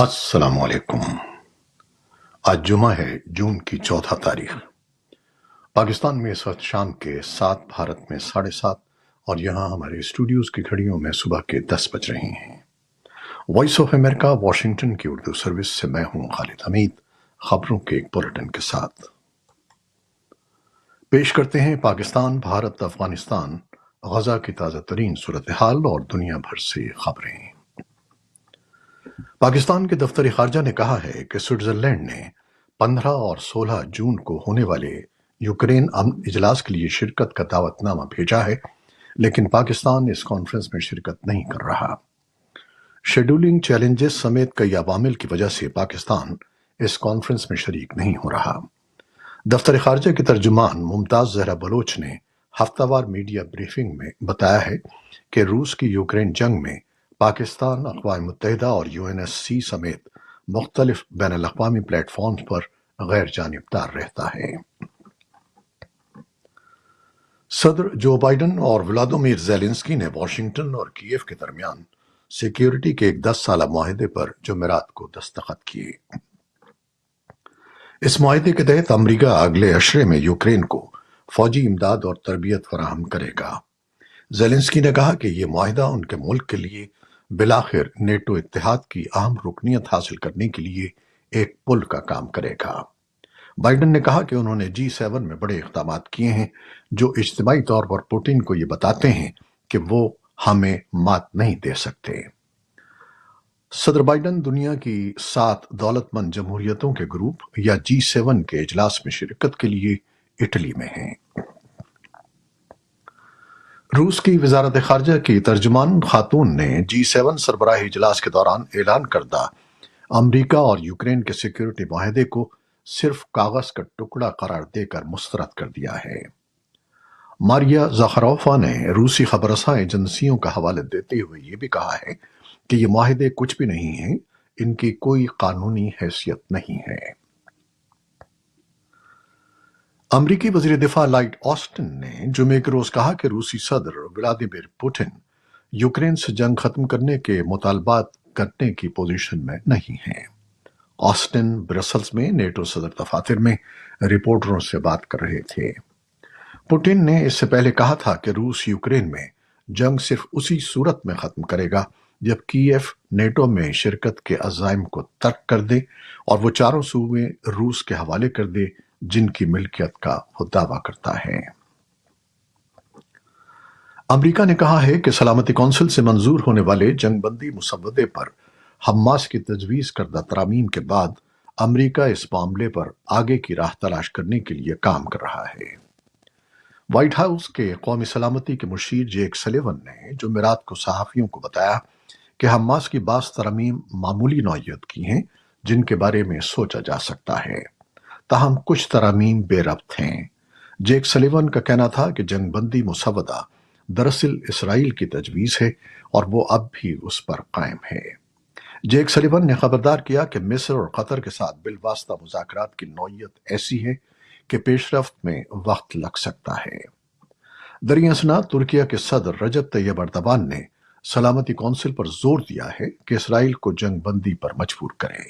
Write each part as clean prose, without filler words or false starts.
السلام علیکم۔ آج جمعہ ہے، جون کی 14 تاریخ۔ پاکستان میں اس وقت شام کے 7، بھارت میں 7:30، اور یہاں ہمارے اسٹوڈیوز کی گھڑیوں میں صبح کے 10 بج رہے ہیں۔ وائس آف امریکہ واشنگٹن کی اردو سروس سے میں ہوں خالد حمید، خبروں کے ایک بلیٹن کے ساتھ پیش کرتے ہیں پاکستان، بھارت، افغانستان، غزہ کی تازہ ترین صورتحال اور دنیا بھر سے خبریں۔ پاکستان کے دفتر خارجہ نے کہا ہے کہ سوئٹزرلینڈ نے 15 اور 16 جون کو ہونے والے یوکرین امن اجلاس کے لیے شرکت کا دعوت نامہ بھیجا ہے، لیکن پاکستان اس کانفرنس میں شرکت نہیں کر رہا۔ شیڈولنگ چیلنجز سمیت کئی عوامل کی وجہ سے پاکستان اس کانفرنس میں شریک نہیں ہو رہا۔ دفتر خارجہ کی ترجمان ممتاز زہرا بلوچ نے ہفتہ وار میڈیا بریفنگ میں بتایا ہے کہ روس کی یوکرین جنگ میں پاکستان اقوام متحدہ اور UNSC سمیت مختلف بین الاقوامی پلیٹ فارمز پر غیر جانبدار رہتا ہے۔ صدر جو بائیڈن اور ولادیمیر زیلنسکی نے واشنگٹن اور کیف کے درمیان سیکیورٹی کے ایک 10 سالہ معاہدے پر جمعرات کو دستخط کیے۔ اس معاہدے کے تحت امریکہ اگلے اشرے میں یوکرین کو فوجی امداد اور تربیت فراہم کرے گا۔ زیلنسکی نے کہا کہ یہ معاہدہ ان کے ملک کے لیے بالآخر نیٹو اتحاد کی اہم رکنیت حاصل کرنے کے لیے ایک پل کا کام کرے گا۔ بائیڈن نے کہا کہ انہوں نے G7 میں بڑے اقدامات کیے ہیں جو اجتماعی طور پر پوٹن کو یہ بتاتے ہیں کہ وہ ہمیں مات نہیں دے سکتے۔ صدر بائیڈن دنیا کی 7 دولت مند جمہوریتوں کے گروپ یا G7 کے اجلاس میں شرکت کے لیے اٹلی میں ہیں۔ روس کی وزارت خارجہ کی ترجمان خاتون نے G7 سربراہی اجلاس کے دوران اعلان کردہ امریکہ اور یوکرین کے سیکیورٹی معاہدے کو صرف کاغذ کا ٹکڑا قرار دے کر مسترد کر دیا ہے۔ ماریا زخاروفا نے روسی خبر رساں ایجنسیوں کا حوالہ دیتے ہوئے یہ بھی کہا ہے کہ یہ معاہدے کچھ بھی نہیں ہیں، ان کی کوئی قانونی حیثیت نہیں ہے۔ امریکی وزیر دفاع لائٹ آسٹن نے جمعے کے روز کہا کہ روسی صدر ولادیمیر پوٹن یوکرین سے جنگ ختم کرنے کے مطالبات کرنے کی پوزیشن میں نہیں ہیں۔ آسٹن برسلز میں نیٹو صدر دفاتر میں رپورٹروں سے بات کر رہے تھے۔ پوٹن نے اس سے پہلے کہا تھا کہ روس یوکرین میں جنگ صرف اسی صورت میں ختم کرے گا جب کیف نیٹو میں شرکت کے عزائم کو ترک کر دے اور وہ چاروں صوبے روس کے حوالے کر دے جن کی ملکیت کا وہ دعویٰ کرتا ہے۔ امریکہ نے کہا ہے کہ سلامتی کونسل سے منظور ہونے والے جنگ بندی مسودے پر حماس کی تجویز کردہ ترامیم کے بعد امریکہ اس معاملے پر آگے کی راہ تلاش کرنے کے لیے کام کر رہا ہے۔ وائٹ ہاؤس کے قومی سلامتی کے مشیر جیک سلیون نے جمعرات کو صحافیوں کو بتایا کہ حماس کی بعض ترامیم معمولی نوعیت کی ہیں جن کے بارے میں سوچا جا سکتا ہے، تاہم کچھ ترامیم بے ربط ہیں۔ جیک سلیون کا کہنا تھا کہ جنگ بندی مسودہ دراصل اسرائیل کی تجویز ہے اور وہ اب بھی اس پر قائم ہے۔ جیک سلیون نے خبردار کیا کہ مصر اور قطر کے ساتھ بالواسطہ مذاکرات کی نوعیت ایسی ہے کہ پیش رفت میں وقت لگ سکتا ہے۔ دریں اثنا ترکیہ کے صدر رجب طیب اردوان نے سلامتی کونسل پر زور دیا ہے کہ اسرائیل کو جنگ بندی پر مجبور کرے۔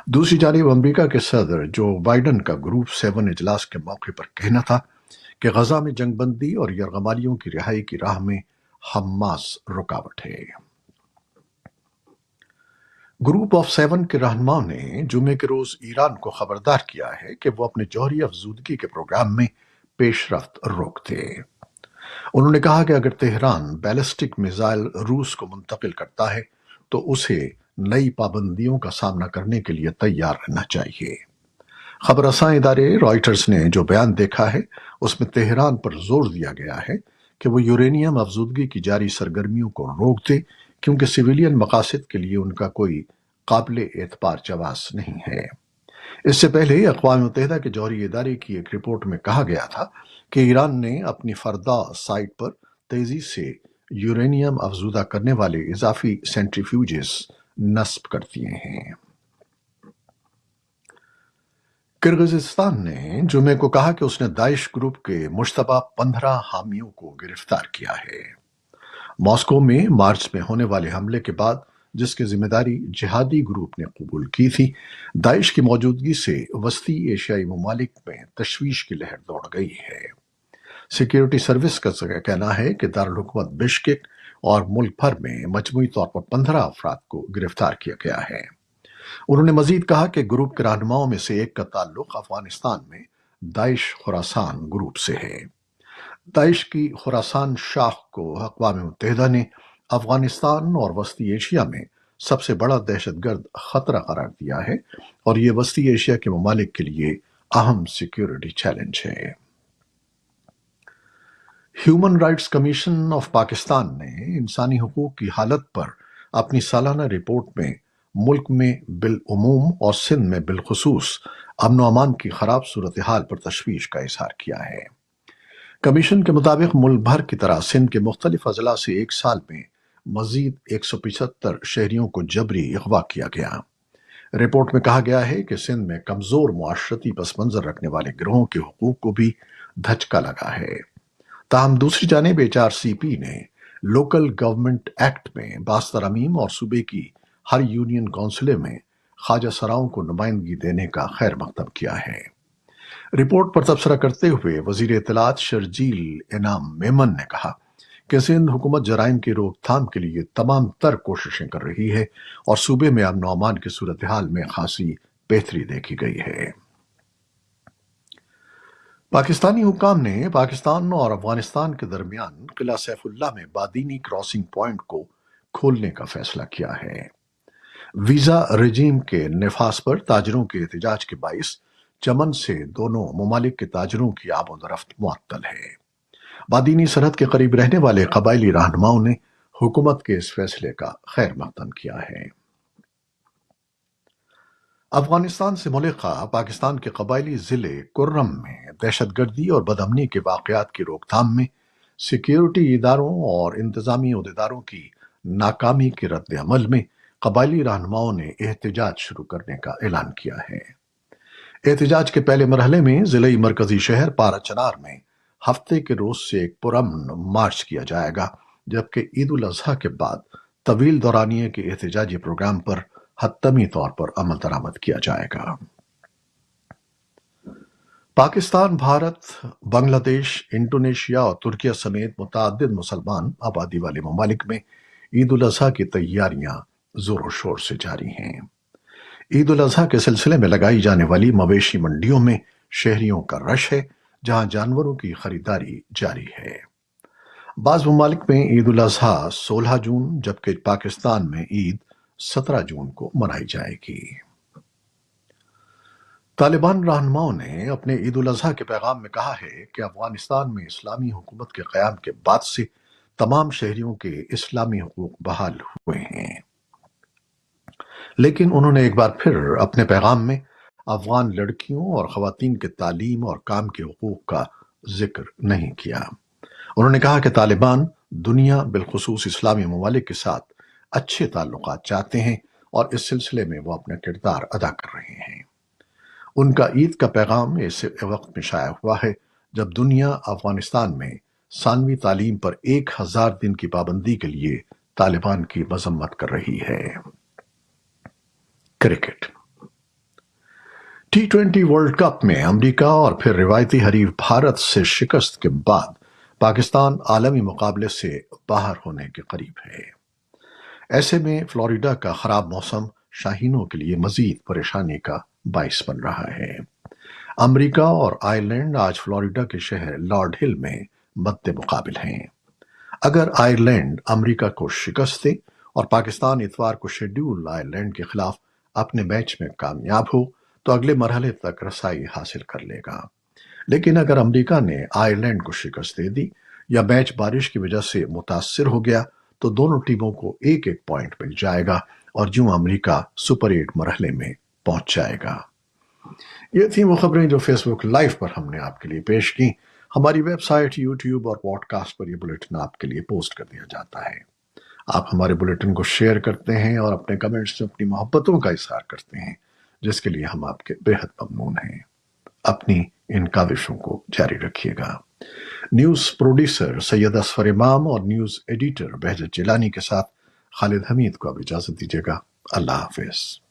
دوسری جانب امریکہ کے صدر جو بائیڈن کا گروپ 7 اجلاس کے موقع پر کہنا تھا کہ غزہ میں جنگ بندی اور یرغمالیوں کی رہائی کی راہ میں حماس رکاوٹ ہے۔ گروپ آف 7 کے رہنماؤں نے جمعے کے روز ایران کو خبردار کیا ہے کہ وہ اپنے جوہری افزودگی کے پروگرام میں پیش رفت روک دے۔ انہوں نے کہا کہ اگر تہران بیلسٹک میزائل روس کو منتقل کرتا ہے تو اسے نئی پابندیوں کا سامنا کرنے کے لیے تیار رہنا چاہیے۔ خبر رساں ادارے رائٹرز نے جو بیان دیکھا ہے اس میں تہران پر زور دیا گیا ہے کہ وہ یورینیم افزودگی کی جاری سرگرمیوں کو روک دے کیونکہ سویلین مقاصد کے لیے ان کا کوئی قابل اعتبار جواز نہیں ہے۔ اس سے پہلے اقوام متحدہ کے جوہری ادارے کی ایک رپورٹ میں کہا گیا تھا کہ ایران نے اپنی فردا سائٹ پر تیزی سے یورینیم افزودہ کرنے والے اضافی سینٹریفیوجز نصب کر دیے ہیں۔ کرغزستان نے جمعے کو کہا کہ اس نے داعش گروپ کے مشتبہ 15 حامیوں کو گرفتار کیا ہے۔ ماسکو میں مارچ میں ہونے والے حملے کے بعد جس کی ذمہ داری جہادی گروپ نے قبول کی تھی، داعش کی موجودگی سے وسطی ایشیائی ممالک میں تشویش کی لہر دوڑ گئی ہے۔ سیکیورٹی سروس کا کہنا ہے کہ دارالحکومت بشکیک اور ملک بھر میں مجموعی طور پر 15 افراد کو گرفتار کیا گیا ہے۔ انہوں نے مزید کہا کہ گروپ کے رہنماؤں میں سے ایک کا تعلق افغانستان میں داعش خراسان گروپ سے ہے۔ داعش کی خراسان شاخ کو اقوام متحدہ نے افغانستان اور وسطی ایشیا میں سب سے بڑا دہشت گرد خطرہ قرار دیا ہے اور یہ وسطی ایشیا کے ممالک کے لیے اہم سیکیورٹی چیلنج ہے۔ Human rights commission of Pakistan نے انسانی حقوق کی حالت پر اپنی سالانہ رپورٹ میں ملک میں بالعموم اور سندھ میں بالخصوص امن و امان کی خراب صورتحال پر تشویش کا اظہار کیا ہے۔ کمیشن کے مطابق ملک بھر کی طرح سندھ کے مختلف اضلاع سے ایک سال میں مزید 175 شہریوں کو جبری اغوا کیا گیا۔ رپورٹ میں کہا گیا ہے کہ سندھ میں کمزور معاشرتی پس منظر رکھنے والے گروہوں کے حقوق کو بھی دھچکا لگا ہے۔ تاہم دوسری جانب HRCP نے لوکل گورنمنٹ ایکٹ میں بعض ترامیم اور صوبے کی ہر یونین کونسلیں میں خواجہ سراؤں کو نمائندگی دینے کا خیر مقدم کیا ہے۔ رپورٹ پر تبصرہ کرتے ہوئے وزیر اطلاعات شرجیل انعام میمن نے کہا کہ سندھ حکومت جرائم کی روک تھام کے لیے تمام تر کوششیں کر رہی ہے اور صوبے میں امن و امان کی صورتحال میں خاصی بہتری دیکھی گئی ہے۔ پاکستانی حکام نے پاکستان اور افغانستان کے درمیان قلعہ سیف اللہ میں بادینی کراسنگ پوائنٹ کو کھولنے کا فیصلہ کیا ہے۔ ویزا رجیم کے نفاذ پر تاجروں کے احتجاج کے باعث چمن سے دونوں ممالک کے تاجروں کی آمد و رفت معطل ہے۔ بادینی سرحد کے قریب رہنے والے قبائلی رہنماؤں نے حکومت کے اس فیصلے کا خیر مقدم کیا ہے۔ افغانستان سے ملحقہ پاکستان کے قبائلی ضلع کرم میں دہشت گردی اور بدامنی کے واقعات کی روک تھام میں سیکیورٹی اداروں اور انتظامی عہدیداروں کی ناکامی کے رد عمل میں قبائلی رہنماؤں نے احتجاج شروع کرنے کا اعلان کیا ہے۔ احتجاج کے پہلے مرحلے میں ضلعی مرکزی شہر پارا چنار میں ہفتے کے روز سے ایک پرامن مارچ کیا جائے گا، جبکہ عید الاضحیٰ کے بعد طویل دورانیے کے احتجاجی پروگرام پر حتمی طور پر عمل درآمد کیا جائے گا۔ پاکستان، بھارت، بنگلہ دیش، انڈونیشیا اور ترکیہ سمیت متعدد مسلمان آبادی والے ممالک میں عید الاضحیٰ کی تیاریاں زور و شور سے جاری ہیں۔ عید الاضحیٰ کے سلسلے میں لگائی جانے والی مویشی منڈیوں میں شہریوں کا رش ہے، جہاں جانوروں کی خریداری جاری ہے۔ بعض ممالک میں عید الاضحیٰ 16 جون جبکہ پاکستان میں عید 17 جون کو منائی جائے گی۔ طالبان رہنماؤں نے اپنے عید الاضحیٰ کے پیغام میں کہا ہے کہ افغانستان میں اسلامی حکومت کے قیام کے بعد سے تمام شہریوں کے اسلامی حقوق بحال ہوئے ہیں، لیکن انہوں نے ایک بار پھر اپنے پیغام میں افغان لڑکیوں اور خواتین کے تعلیم اور کام کے حقوق کا ذکر نہیں کیا۔ انہوں نے کہا کہ طالبان دنیا بالخصوص اسلامی ممالک کے ساتھ اچھے تعلقات چاہتے ہیں اور اس سلسلے میں وہ اپنا کردار ادا کر رہے ہیں۔ ان کا عید کا پیغام اس وقت میں شائع ہوا ہے جب دنیا افغانستان میں ثانوی تعلیم پر 1000 دن کی پابندی کے لیے طالبان کی مذمت کر رہی ہے۔ کرکٹ T20 ورلڈ کپ میں امریکہ اور پھر روایتی حریف بھارت سے شکست کے بعد پاکستان عالمی مقابلے سے باہر ہونے کے قریب ہے۔ ایسے میں فلوریڈا کا خراب موسم شاہینوں کے لیے مزید پریشانی کا باعث بن رہا ہے۔ امریکہ اور آئرلینڈ آج فلوریڈا کے شہر لارڈ ہل میں مد مقابل ہیں۔ اگر آئرلینڈ امریکہ کو شکست دے اور پاکستان اتوار کو شیڈول آئرلینڈ کے خلاف اپنے میچ میں کامیاب ہو تو اگلے مرحلے تک رسائی حاصل کر لے گا، لیکن اگر امریکہ نے آئرلینڈ کو شکست دے دی یا میچ بارش کی وجہ سے متاثر ہو گیا تو دونوں ٹیموں کو ایک ایک پوائنٹ مل جائے گا اور یوں امریکہ سپر 8 مرحلے میں پہنچ جائے گا۔ یہ تھیں وہ خبریں جو فیس بک لائیو پر ہم نے آپ کے لیے پیش کی۔ ہماری ویب سائٹ، یوٹیوب اور پوڈ کاسٹ پر یہ بلیٹن آپ کے لیے پوسٹ کر دیا جاتا ہے۔ آپ ہمارے بلیٹن کو شیئر کرتے ہیں اور اپنے کمنٹس میں اپنی محبتوں کا اظہار کرتے ہیں، جس کے لیے ہم آپ کے بےحد ممنون ہیں۔ اپنی ان کاوشوں کو جاری رکھیے گا۔ نیوز پروڈیوسر سید اصفر امام اور نیوز ایڈیٹر بہجت جیلانی کے ساتھ خالد حمید کو اب اجازت دیجیے گا۔ اللہ حافظ۔